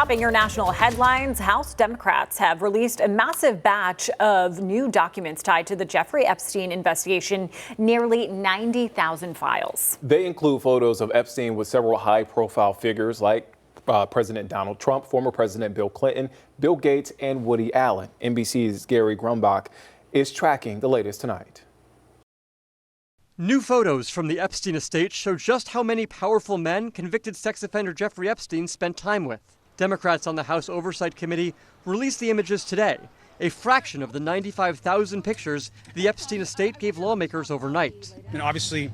Topping your national headlines, House Democrats have released a massive batch of new documents tied to the Jeffrey Epstein investigation, nearly 90,000 files. They include photos of Epstein with several high-profile figures like President Donald Trump, former President Bill Clinton, Bill Gates, and Woody Allen. NBC's Gary Grumbach is tracking the latest tonight. New photos from the Epstein estate show just how many powerful men convicted sex offender Jeffrey Epstein spent time with. Democrats on the House Oversight Committee released the images today, a fraction of the 95,000 pictures the Epstein estate gave lawmakers overnight. And obviously,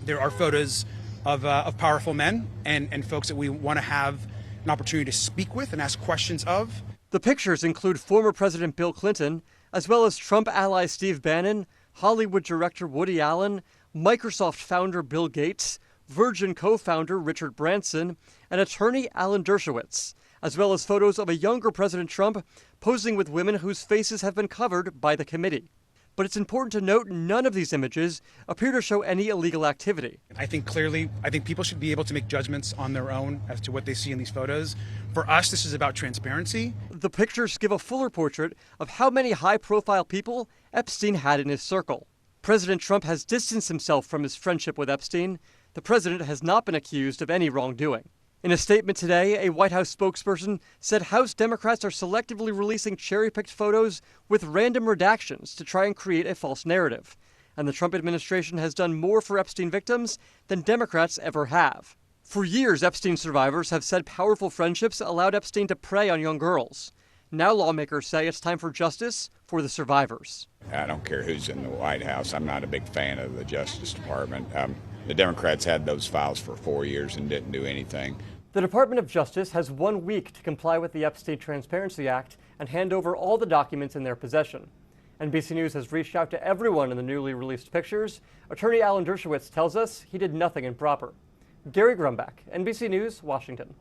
there are photos of powerful men and folks that we want to have an opportunity to speak with and ask questions of. The pictures include former President Bill Clinton, as well as Trump ally Steve Bannon, Hollywood director Woody Allen, Microsoft founder Bill Gates, Virgin co-founder Richard Branson, and attorney Alan Dershowitz, as well as photos of a younger President Trump posing with women whose faces have been covered by the committee. But it's important to note none of these images appear to show any illegal activity. I think people should be able to make judgments on their own as to what they see in these photos. For us, this is about transparency. The pictures give a fuller portrait of how many high-profile people Epstein had in his circle. President Trump has distanced himself from his friendship with Epstein. The president has not been accused of any wrongdoing. In a statement today, a White House spokesperson said House Democrats are selectively releasing cherry-picked photos with random redactions to try and create a false narrative. And the Trump administration has done more for Epstein victims than Democrats ever have. For years, Epstein survivors have said powerful friendships allowed Epstein to prey on young girls. Now lawmakers say it's time for justice for the survivors. I don't care who's in the White House. I'm not a big fan of the Justice Department. The Democrats had those files for 4 years and didn't do anything. The Department of Justice has 1 week to comply with the Epstein Transparency Act and hand over all the documents in their possession. NBC News has reached out to everyone in the newly released pictures. Attorney Alan Dershowitz tells us he did nothing improper. Gary Grumbach, NBC News, Washington.